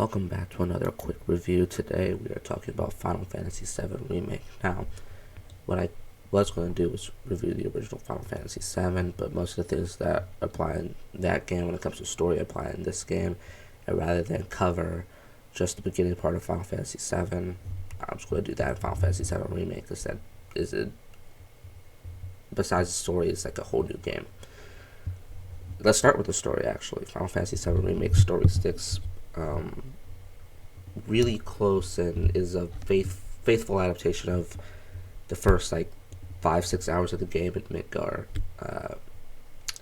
Welcome back to another quick review. Today we are talking about Final Fantasy VII Remake. Now, what I was going to do was review the original Final Fantasy VII, but most of the things that apply in that game when it comes to story apply in this game. And rather than cover just the beginning part of Final Fantasy VII, I'm just going to do that in Final Fantasy VII Remake because that is it. Besides the story, it's like a whole new game. Let's start with the story. Actually, Final Fantasy VII Remake story sticks really close and is a faithful adaptation of the first 5-6 hours of the game in Midgar.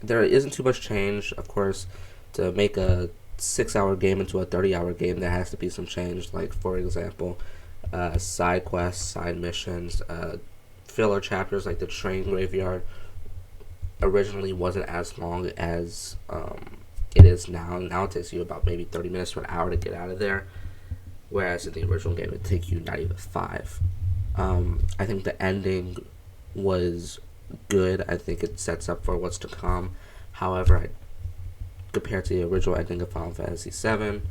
There isn't too much change, of course. To make a 6-hour game into a 30-hour game, there has to be some change. Like, for example, side quests, side missions, filler chapters like the train graveyard originally wasn't as long as it is now. Now it takes you about maybe 30 minutes to an hour to get out of there, whereas in the original game it would take you not even 5. I think the ending was good. I think it sets up for what's to come. However, compared to the original ending of Final Fantasy VII,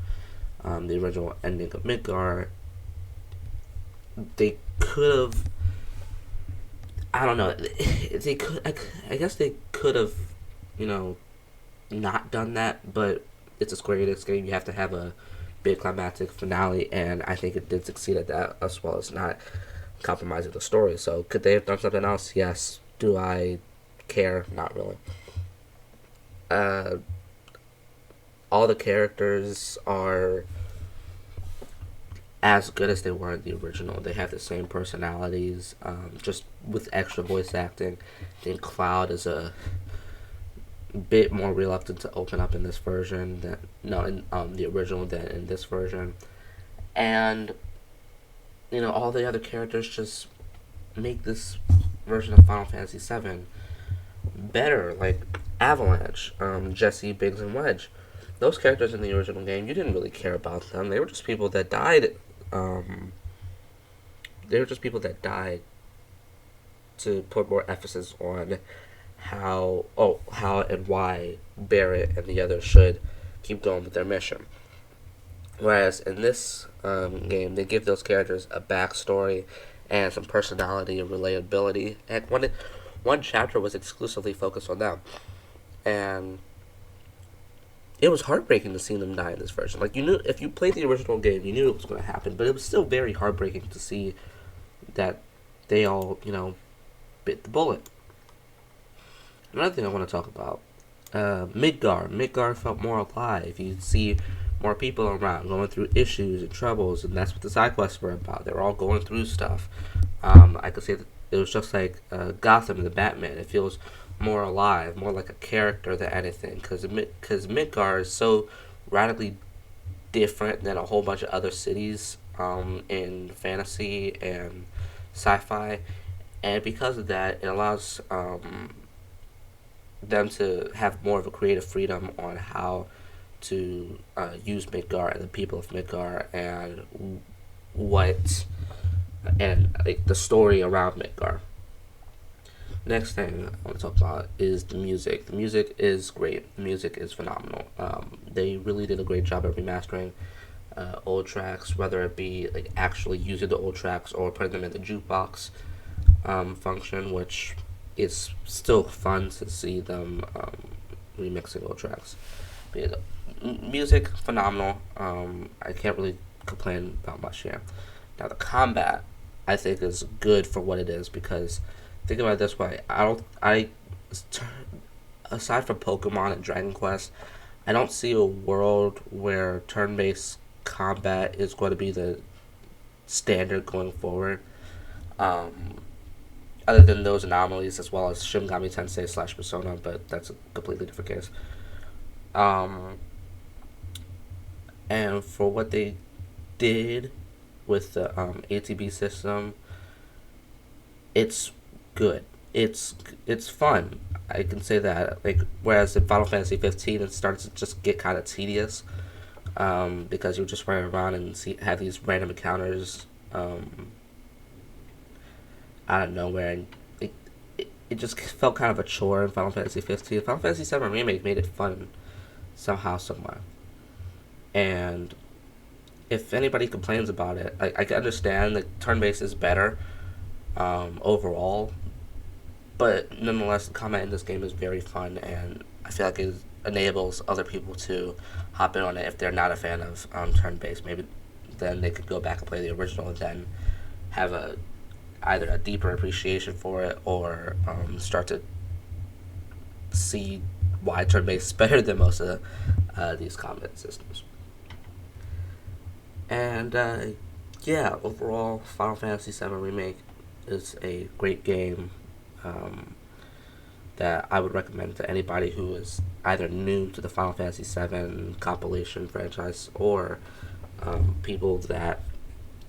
the original ending of Midgar, they could have, I don't know, they could, I guess they could have, not done that, but it's a Square Enix game. You have to have a big climactic finale, and I think it did succeed at that, as well as not compromising the story. So could they have done something else? Yes. Do I care? Not really. All the characters are as good as they were in the original. They have the same personalities, just with extra voice acting. I think Cloud is a bit more reluctant to open up in this version in the original than in this version, and all the other characters just make this version of Final Fantasy VII better. Like Avalanche, Jesse, Biggs, and Wedge. Those characters in the original game, you didn't really care about them. They were just people that died. They were just people that died to put more emphasis on how and why Barrett and the others should keep going with their mission. Whereas in this game, they give those characters a backstory and some personality and relatability. And one chapter was exclusively focused on them, and it was heartbreaking to see them die in this version. Like, you knew, if you played the original game, you knew it was going to happen, but it was still very heartbreaking to see that they all, bit the bullet. Another thing I want to talk about, Midgar. Midgar felt more alive. You see more people around going through issues and troubles, and that's what the side quests were about. They were all going through stuff. I could say that it was just like Gotham and the Batman. It feels more alive, more like a character than anything, because Midgar is so radically different than a whole bunch of other cities in fantasy and sci-fi, and because of that, it allows them to have more of a creative freedom on how to use Midgar and the people of Midgar and the story around Midgar. Next thing I want to talk about is the music. The music is great. The music is phenomenal. They really did a great job at remastering old tracks, whether it be actually using the old tracks or putting them in the jukebox function, which is still fun to see them remixing old tracks. But yeah, music phenomenal. I can't really complain about much here. Now the combat, I think, is good for what it is, because think about it this way. Aside from Pokemon and Dragon Quest, I don't see a world where turn-based combat is going to be the standard going forward. Other than those anomalies, as well as Shin Megami Tensei / Persona, but that's a completely different case. And for what they did with the ATB system, it's good. It's fun. I can say that. Whereas in Final Fantasy 15, it starts to just get kind of tedious, because you're just running around and have these random encounters out of nowhere, and it just felt kind of a chore in Final Fantasy 15. Final Fantasy 7 Remake made it fun somehow, somewhere. And if anybody complains about it, I can understand that turn-based is better overall, but nonetheless, the combat in this game is very fun, and I feel like it enables other people to hop in on it if they're not a fan of turn-based. Maybe then they could go back and play the original and then have a either a deeper appreciation for it or start to see why turn-based is better than most of these combat systems. And yeah, overall, Final Fantasy VII Remake is a great game um, that I would recommend to anybody who is either new to the Final Fantasy VII compilation franchise or people that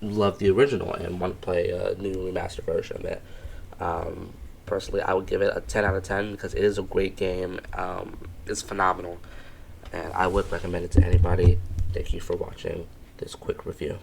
love the original and want to play a new remastered version of it. Personally, I would give it a 10 out of 10 because it is a great game. It's phenomenal, and I would recommend it to anybody. Thank you for watching this quick review.